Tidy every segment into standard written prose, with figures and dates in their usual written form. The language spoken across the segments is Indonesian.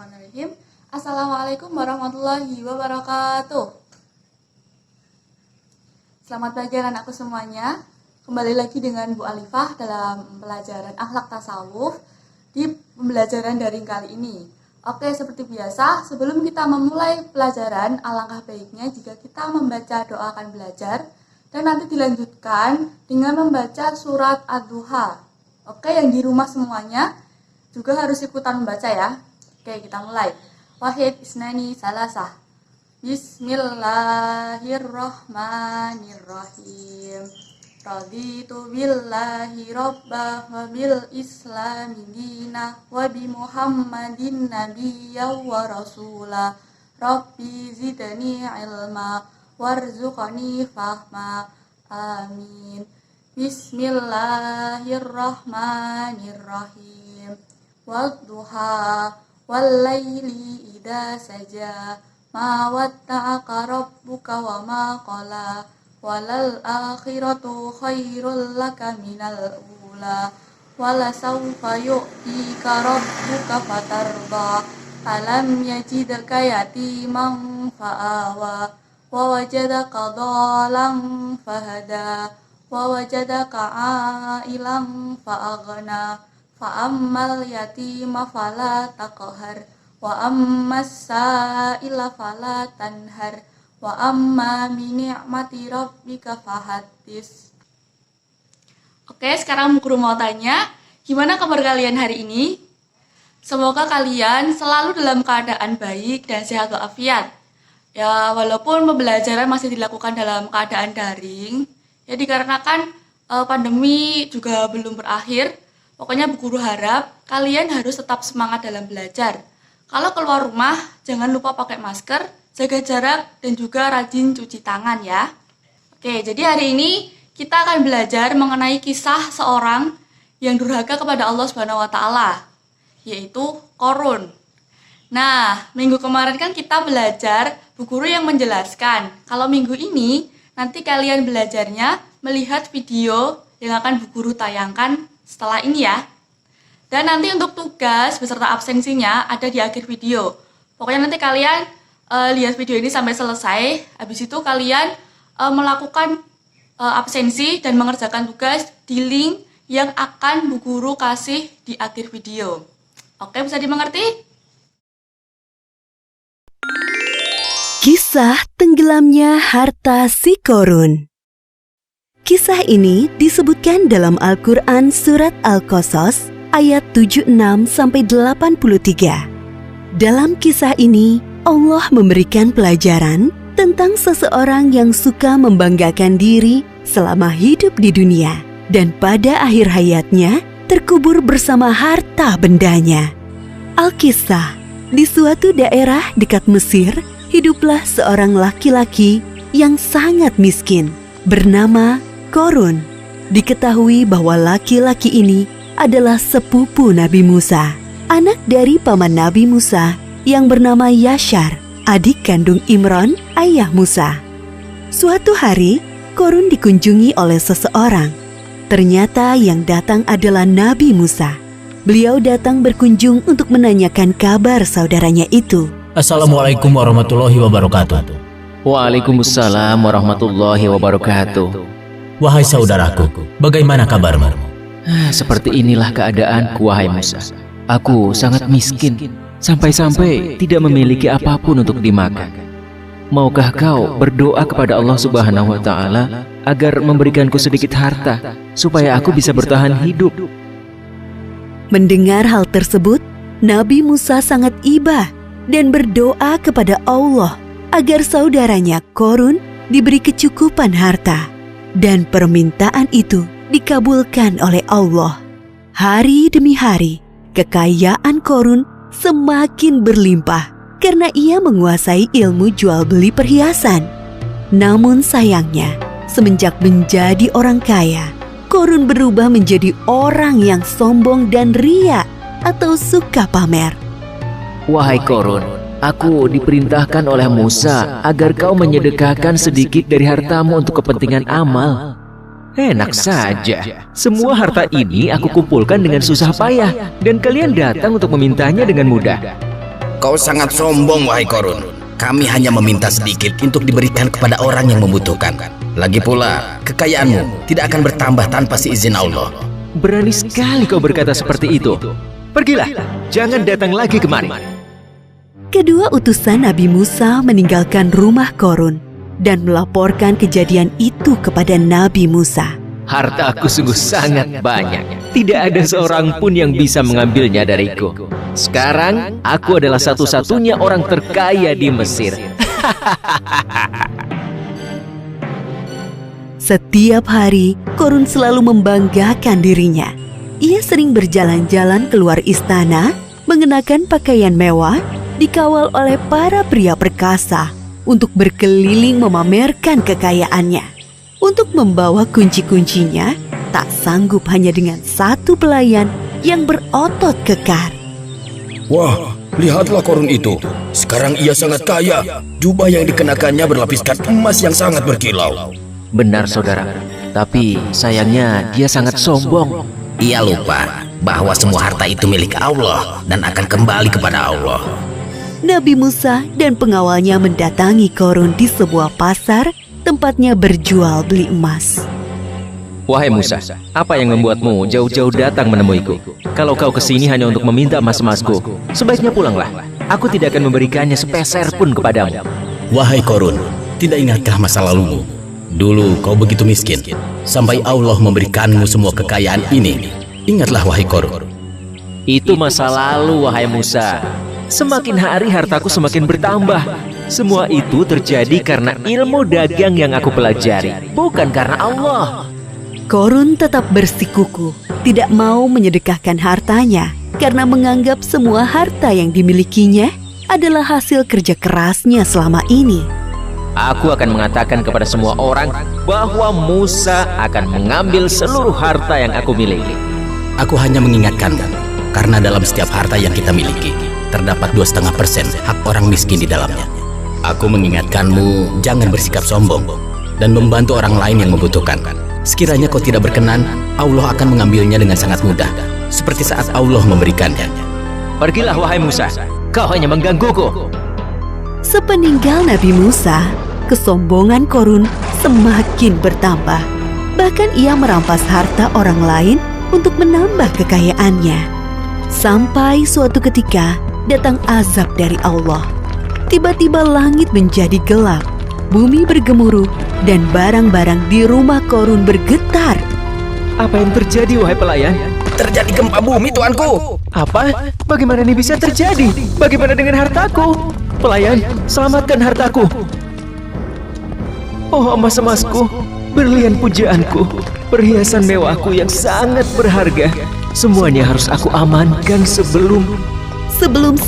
Bismillahirrahmanirrahim. Assalamualaikum warahmatullahi wabarakatuh. Selamat pagi anak-anakku semuanya. Kembali lagi dengan Bu Alifah dalam pelajaran akhlak tasawuf di pembelajaran daring kali ini. Oke, seperti biasa, sebelum kita memulai pelajaran, alangkah baiknya jika kita membaca doa akan belajar dan nanti dilanjutkan dengan membaca surat Ad-Duha. Oke, yang di rumah semuanya juga harus ikutan membaca ya. Oke, kita mulai. Wahid isnani salasah. Bismillahirrahmanirrahim. Raditu billahi rabbah wa bil islami dinah wa bi Muhammadin nabiyya wa rasulah. Rabbi zidni ilma warzuqni fahma. Amin. Bismillahirrahmanirrahim. Wadduha wallaili idza saja ma watta'aka rabbuka wa ma qala walal akhiratu khairul laka minal ula wala sawfa yu'tika rabbuka fatarda alam yajidaka yatiman fa'awa wa wajadaka dhalan fahada wa wajadaka ailan fa'aghna fa'ammal yatima fala taqhar wa ammas sa'ila fala tanhar wa amma bi ni'mati rabbika fahaddits. Oke, sekarang guru mau tanya, gimana kabar kalian hari ini? Semoga kalian selalu dalam keadaan baik dan sehat walafiat. Ya, walaupun pembelajaran masih dilakukan dalam keadaan daring, ya dikarenakan pandemi juga belum berakhir. Pokoknya Bu Guru harap kalian harus tetap semangat dalam belajar. Kalau keluar rumah, jangan lupa pakai masker, jaga jarak, dan juga rajin cuci tangan ya. Oke, jadi hari ini kita akan belajar mengenai kisah seorang yang durhaka kepada Allah Subhanahu wa Ta'ala, yaitu Qarun. Nah, minggu kemarin kan kita belajar Bu Guru yang menjelaskan. Kalau minggu ini, nanti kalian belajarnya melihat video yang akan Bu Guru tayangkan setelah ini ya. Dan nanti untuk tugas beserta absensinya ada di akhir video. Pokoknya nanti kalian lihat video ini sampai selesai. Habis itu kalian melakukan absensi dan mengerjakan tugas di link yang akan Bu Guru kasih di akhir video. Oke, bisa dimengerti? Kisah tenggelamnya harta si Qarun. Kisah ini disebutkan dalam Al-Quran Surat Al-Qasas ayat 76-83. Dalam kisah ini, Allah memberikan pelajaran tentang seseorang yang suka membanggakan diri selama hidup di dunia dan pada akhir hayatnya terkubur bersama harta bendanya. Al-Kisah, di suatu daerah dekat Mesir, hiduplah seorang laki-laki yang sangat miskin bernama Qarun. Diketahui bahwa laki-laki ini adalah sepupu Nabi Musa, anak dari paman Nabi Musa yang bernama Yashar, adik kandung Imran, ayah Musa. Suatu hari, Qarun dikunjungi oleh seseorang. Ternyata yang datang adalah Nabi Musa. Beliau datang berkunjung untuk menanyakan kabar saudaranya itu. Assalamualaikum warahmatullahi wabarakatuh. Waalaikumsalam warahmatullahi wabarakatuh. Wahai saudaraku, bagaimana kabarmu? Seperti inilah keadaanku, wahai Musa. Aku sangat miskin, sampai-sampai tidak memiliki apapun untuk dimakan. Maukah kau berdoa kepada Allah Subhanahu wa Ta'ala agar memberikanku sedikit harta, supaya aku bisa bertahan hidup? Mendengar hal tersebut, Nabi Musa sangat iba dan berdoa kepada Allah agar saudaranya Qarun diberi kecukupan harta. Dan permintaan itu dikabulkan oleh Allah. Hari demi hari, kekayaan Qarun semakin berlimpah karena ia menguasai ilmu jual beli perhiasan. Namun sayangnya, semenjak menjadi orang kaya, Qarun berubah menjadi orang yang sombong dan riya atau suka pamer. Wahai Qarun, aku diperintahkan oleh Musa agar kau menyedekahkan sedikit dari hartamu untuk kepentingan amal. Enak saja, semua harta ini aku kumpulkan dengan susah payah, dan kalian datang untuk memintanya dengan mudah. Kau sangat sombong, wahai Korun. Kami hanya meminta sedikit untuk diberikan kepada orang yang membutuhkan. Lagi pula, kekayaanmu tidak akan bertambah tanpa seizin Allah. Berani sekali kau berkata seperti itu. Pergilah, jangan datang lagi kemari. Kedua utusan Nabi Musa meninggalkan rumah Korun dan melaporkan kejadian itu kepada Nabi Musa. Hartaku sungguh sangat banyak. Tidak ada seorang pun yang bisa mengambilnya dariku. Sekarang, aku adalah satu-satunya orang terkaya di Mesir. Setiap hari, Korun selalu membanggakan dirinya. Ia sering berjalan-jalan keluar istana, mengenakan pakaian mewah, dikawal oleh para pria perkasa untuk berkeliling memamerkan kekayaannya. Untuk membawa kunci-kuncinya, tak sanggup hanya dengan satu pelayan yang berotot kekar. Wah, lihatlah Korun itu. Sekarang ia sangat kaya. Jubah yang dikenakannya berlapiskan emas yang sangat berkilau. Benar, saudara. Tapi sayangnya dia sangat sombong. Ia lupa bahwa semua harta itu milik Allah dan akan kembali kepada Allah. Nabi Musa dan pengawalnya mendatangi Korun di sebuah pasar tempatnya berjual beli emas. Wahai Musa, apa yang membuatmu jauh-jauh datang menemuiku? Kalau kau kesini hanya untuk meminta emas-emasku, sebaiknya pulanglah. Aku tidak akan memberikannya sepeser pun kepadamu. Wahai Korun, tidak ingatkah masa lalumu? Dulu kau begitu miskin, sampai Allah memberikanmu semua kekayaan ini. Ingatlah wahai Korun. Itu masa lalu, wahai Musa. Semakin hari hartaku semakin bertambah. Semua itu terjadi karena ilmu dagang yang aku pelajari, bukan karena Allah. Korun tetap bersikukuh, tidak mau menyedekahkan hartanya karena menganggap semua harta yang dimilikinya adalah hasil kerja kerasnya selama ini. Aku akan mengatakan kepada semua orang bahwa Musa akan mengambil seluruh harta yang aku miliki. Aku hanya mengingatkanmu, karena dalam setiap harta yang kita miliki, terdapat 2,5% hak orang miskin di dalamnya. Aku mengingatkanmu, jangan bersikap sombong dan membantu orang lain yang membutuhkan. Sekiranya kau tidak berkenan, Allah akan mengambilnya dengan sangat mudah, seperti saat Allah memberikannya. Pergilah wahai Musa, kau hanya menggangguku. Sepeninggal Nabi Musa, kesombongan Korun semakin bertambah. Bahkan ia merampas harta orang lain untuk menambah kekayaannya. Sampai suatu ketika datang azab dari Allah. Tiba-tiba langit menjadi gelap, bumi bergemuruh, dan barang-barang di rumah Korun bergetar. Apa yang terjadi wahai pelayan? Terjadi gempa bumi, tuanku. Apa? Bagaimana ini bisa terjadi? Bagaimana dengan hartaku? Pelayan, selamatkan hartaku. Oh emas-emasku, berlian pujaanku, perhiasan mewahku yang sangat berharga. Semuanya harus aku amankan sebelum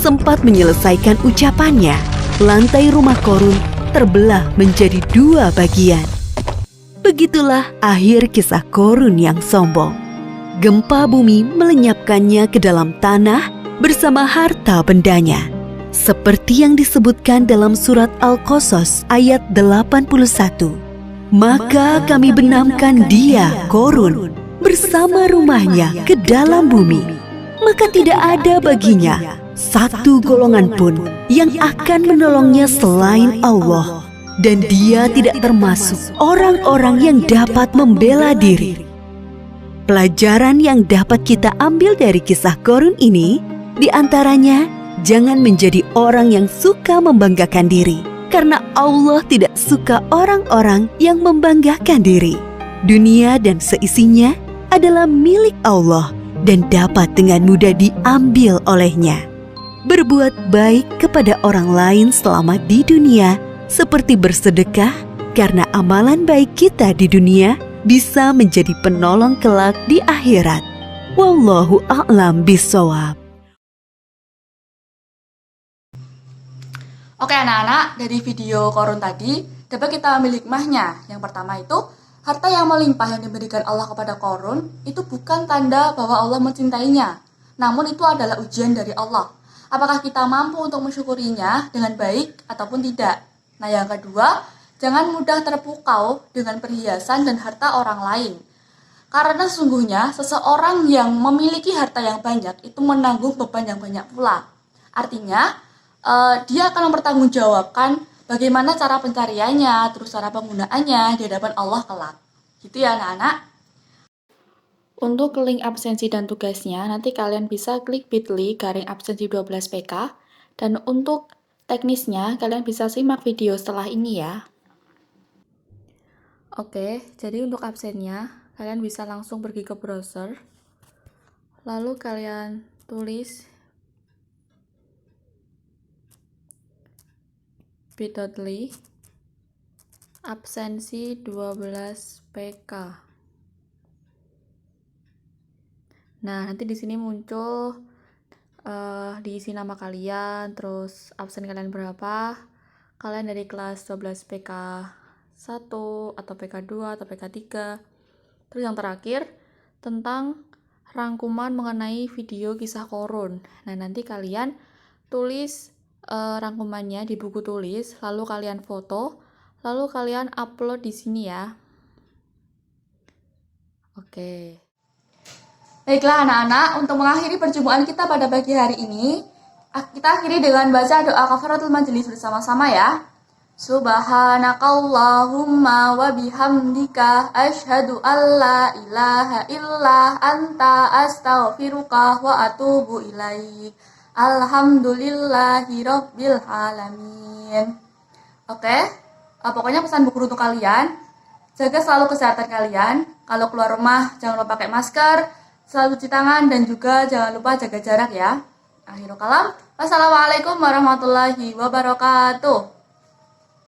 sempat menyelesaikan ucapannya, lantai rumah Korun terbelah menjadi 2 bagian. Begitulah akhir kisah Korun yang sombong. Gempa bumi melenyapkannya ke dalam tanah bersama harta bendanya. Seperti yang disebutkan dalam surat Al-Qasas ayat 81. Maka kami benamkan dia, Korun, bersama rumahnya ke dalam bumi. Maka tidak ada baginya satu golongan pun yang akan menolongnya selain Allah. Dan dia tidak termasuk orang-orang yang dapat membela diri. Pelajaran yang dapat kita ambil dari kisah Korun ini, diantaranya, jangan menjadi orang yang suka membanggakan diri. Karena Allah tidak suka orang-orang yang membanggakan diri. Dunia dan seisinya adalah milik Allah dan dapat dengan mudah diambil olehnya. Berbuat baik kepada orang lain selama di dunia, seperti bersedekah, karena amalan baik kita di dunia bisa menjadi penolong kelak di akhirat. Wallahu a'lam bishawab. Oke anak-anak, dari video Korun tadi dapat kita ambil hikmahnya. Yang pertama itu, harta yang melimpah yang diberikan Allah kepada Korun itu bukan tanda bahwa Allah mencintainya, namun itu adalah ujian dari Allah. Apakah kita mampu untuk mensyukurinya dengan baik ataupun tidak? Nah yang kedua, jangan mudah terpukau dengan perhiasan dan harta orang lain. Karena sesungguhnya seseorang yang memiliki harta yang banyak itu menanggung beban yang banyak pula. Artinya, dia akan mempertanggungjawabkan bagaimana cara pencariannya, terus cara penggunaannya di hadapan Allah kelak. Gitu ya anak-anak. Untuk link absensi dan tugasnya, nanti kalian bisa klik bit.ly garing absensi 12 PK. Dan untuk teknisnya, kalian bisa simak video setelah ini ya. Oke, jadi untuk absennya, kalian bisa langsung pergi ke browser. Lalu kalian tulis bit.ly absensi 12 PK. Nah, nanti di sini muncul diisi nama kalian, terus absen kalian berapa, kalian dari kelas 12 PK 1 atau PK 2 atau PK 3. Terus yang terakhir tentang rangkuman mengenai video kisah Korun. Nah, nanti kalian tulis rangkumannya di buku tulis, lalu kalian foto, lalu kalian upload di sini ya. Oke. Baiklah anak-anak, untuk mengakhiri perjumpaan kita pada pagi hari ini, kita akhiri dengan baca doa kafaratul majelis bersama-sama ya. Subhanakallahumma wa bihamdika asyhadu alla ilaha illa anta astaghfiruka wa atubu ilaik. Alhamdulillahi rabbil alamin. Oke, pokoknya pesan buku untuk kalian, jaga selalu kesehatan kalian. Kalau keluar rumah jangan lupa pakai masker, selalu cuci tangan, dan juga jangan lupa jaga jarak ya. Akhirul kalam. Wassalamualaikum warahmatullahi wabarakatuh.